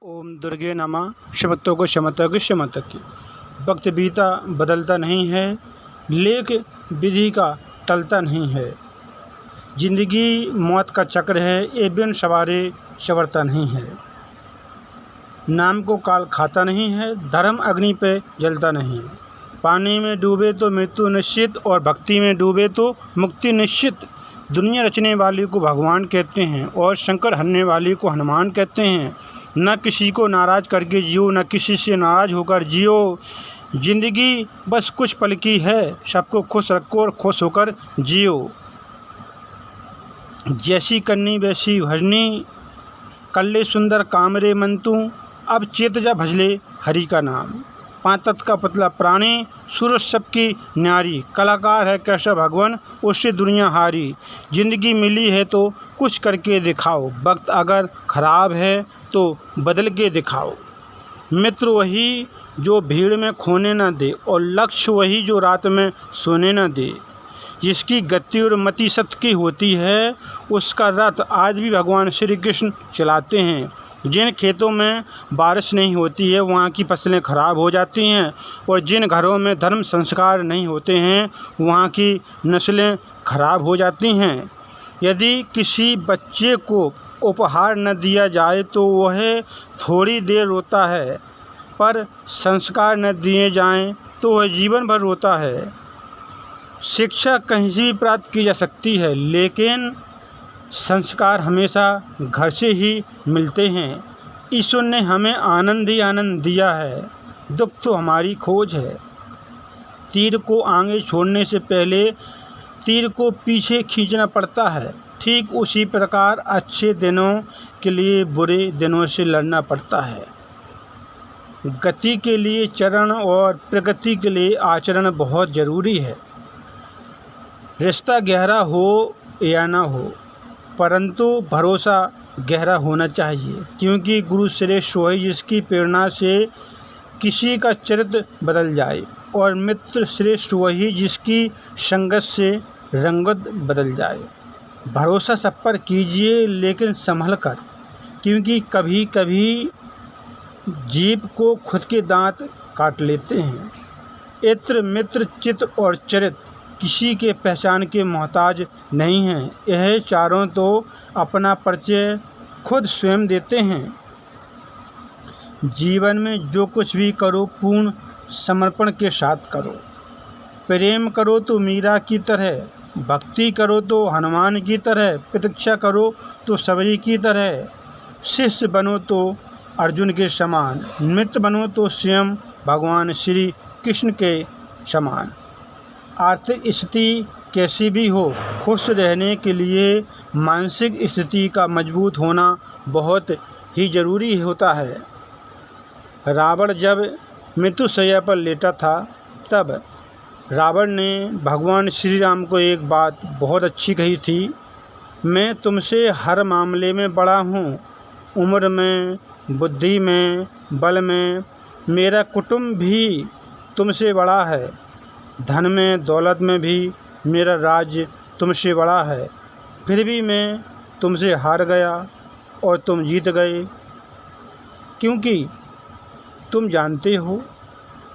ओम दुर्गे नमः। शमत्व को शमत्व की शमत्व की। वक्त बीता बदलता नहीं है, लेख विधि का टलता नहीं है। जिंदगी मौत का चक्र है, ये बिन सवारे संवरता नहीं है। नाम को काल खाता नहीं है, धर्म अग्नि पे जलता नहीं। पानी में डूबे तो मृत्यु निश्चित और भक्ति में डूबे तो मुक्ति निश्चित। दुनिया रचने वाली को भगवान कहते हैं और शंकर हरने वाली को हनुमान कहते हैं। न किसी को नाराज़ करके जियो, न किसी से नाराज़ होकर जियो। जिंदगी बस कुछ पल की है, सबको खुश रखो और खुश होकर जियो। जैसी करनी वैसी भजनी, कल्ले सुंदर कामरे मन तू। अब चेत जा भजले हरि का नाम। पांतत का पतला प्राणी, सूरज सबकी न्यारी। कलाकार है कैसा भगवान, उससे दुनिया हारी। जिंदगी मिली है तो कुछ करके दिखाओ, वक्त अगर खराब है तो बदल के दिखाओ। मित्र वही जो भीड़ में खोने न दे, और लक्ष्य वही जो रात में सोने न दे। जिसकी गति और मति सत्य की होती है, उसका रथ आज भी भगवान श्री कृष्ण चलाते हैं। जिन खेतों में बारिश नहीं होती है, वहाँ की फसलें खराब हो जाती हैं, और जिन घरों में धर्म संस्कार नहीं होते हैं, वहाँ की नस्लें खराब हो जाती हैं। यदि किसी बच्चे को उपहार न दिया जाए तो वह थोड़ी देर रोता है, पर संस्कार न दिए जाएं तो वह जीवन भर रोता है। शिक्षा कहीं से भी प्राप्त की जा सकती है, लेकिन संस्कार हमेशा घर से ही मिलते हैं। ईश्वर ने हमें आनंद ही आनंद दिया है, दुख तो हमारी खोज है। तीर को आगे छोड़ने से पहले तीर को पीछे खींचना पड़ता है। ठीक उसी प्रकार अच्छे दिनों के लिए बुरे दिनों से लड़ना पड़ता है। गति के लिए चरण और प्रगति के लिए आचरण बहुत ज़रूरी है। रिश्ता गहरा हो या ना हो, परंतु भरोसा गहरा होना चाहिए, क्योंकि गुरु श्रेष्ठ वही जिसकी प्रेरणा से किसी का चरित्र बदल जाए, और मित्र श्रेष्ठ वही जिसकी संगत से रंगत बदल जाए। भरोसा सब पर कीजिए, लेकिन संभल कर, क्योंकि कभी कभी जीभ को खुद के दांत काट लेते हैं। इत्र मित्र चित्त और चरित्र किसी के पहचान के मोहताज नहीं हैं। यह चारों तो अपना परिचय खुद स्वयं देते हैं। जीवन में जो कुछ भी करो, पूर्ण समर्पण के साथ करो। प्रेम करो तो मीरा की तरह, भक्ति करो तो हनुमान की तरह, प्रतीक्षा करो तो सबरी की तरह, शिष्य बनो तो अर्जुन के समान, मित्र बनो तो स्वयं भगवान श्री कृष्ण के समान। आर्थिक स्थिति कैसी भी हो, खुश रहने के लिए मानसिक स्थिति का मजबूत होना बहुत ही ज़रूरी होता है। रावण जब मृत्युशैया पर लेटा था, तब रावण ने भगवान श्री राम को एक बात बहुत अच्छी कही थी। मैं तुमसे हर मामले में बड़ा हूँ, उम्र में, बुद्धि में, बल में। मेरा कुटुंब भी तुमसे बड़ा है, धन में, दौलत में भी मेरा राज्य तुमसे बड़ा है। फिर भी मैं तुमसे हार गया और तुम जीत गए, क्योंकि तुम जानते हो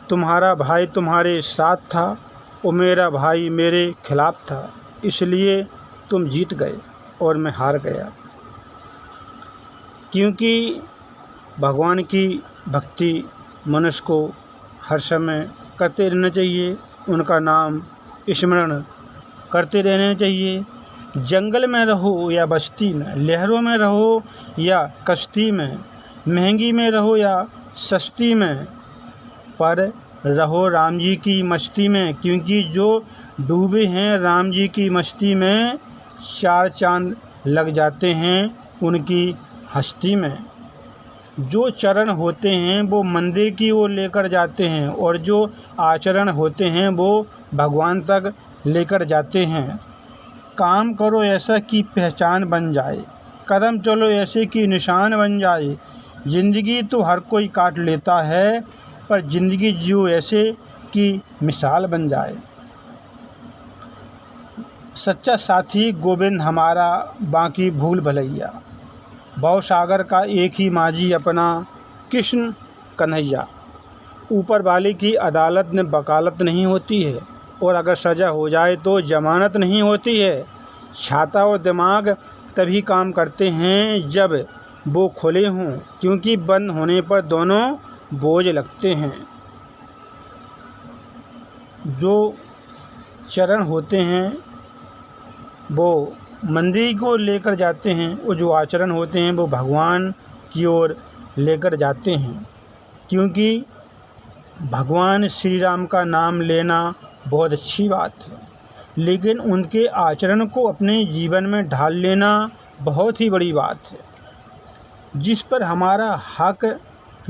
तुम्हारा भाई तुम्हारे साथ था और मेरा भाई मेरे खिलाफ था, इसलिए तुम जीत गए और मैं हार गया। क्योंकि भगवान की भक्ति मनुष्य को हर समय करते रहना चाहिए, उनका नाम स्मरण करते रहना चाहिए। जंगल में रहो या बस्ती में, लहरों में रहो या कश्ती में, महंगी में रहो या सस्ती में, पर रहो राम जी की मस्ती में। क्योंकि जो डूबे हैं राम जी की मस्ती में, चार चांद लग जाते हैं उनकी हस्ती में। जो चरण होते हैं वो मंदिर की ओर लेकर जाते हैं, और जो आचरण होते हैं वो भगवान तक लेकर जाते हैं। काम करो ऐसा कि पहचान बन जाए, कदम चलो ऐसे कि निशान बन जाए। ज़िंदगी तो हर कोई काट लेता है, पर ज़िंदगी जियो ऐसे कि मिसाल बन जाए। सच्चा साथी गोविंद हमारा, बाकी भूल भलैया। भव सागर का एक ही माझी अपना कृष्ण कन्हैया। ऊपर वाले की अदालत में वकालत नहीं होती है, और अगर सज़ा हो जाए तो जमानत नहीं होती है। छाता और दिमाग तभी काम करते हैं जब वो खुले हों, क्योंकि बंद होने पर दोनों बोझ लगते हैं। जो चरण होते हैं वो मंदिर को लेकर जाते हैं, और जो आचरण होते हैं वो भगवान की ओर लेकर जाते हैं। क्योंकि भगवान श्री राम का नाम लेना बहुत अच्छी बात है, लेकिन उनके आचरण को अपने जीवन में ढाल लेना बहुत ही बड़ी बात है। जिस पर हमारा हक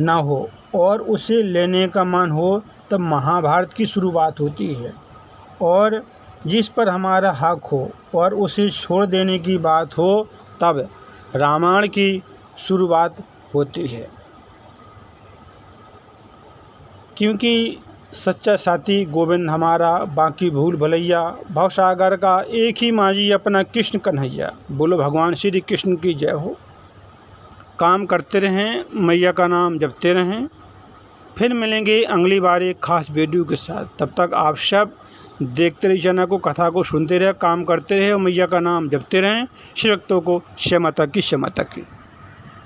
ना हो और उसे लेने का मन हो, तब महाभारत की शुरुआत होती है, और जिस पर हमारा हक हो और उसे छोड़ देने की बात हो, तब रामायण की शुरुआत होती है। क्योंकि सच्चा साथी गोविंद हमारा, बाकी भूल भलैया। भवसागर का एक ही माझी अपना कृष्ण कन्हैया। बोलो भगवान श्री कृष्ण की जय हो। काम करते रहें, मैया का नाम जपते रहें। फिर मिलेंगे अगली बार एक खास वीडियो के साथ। तब तक आप सब देखते रहिए चैनल को, कथा को सुनते रहे, काम करते रहे और मैया का नाम जपते रहें। शिव भक्तों को जय माता की, जय माता की।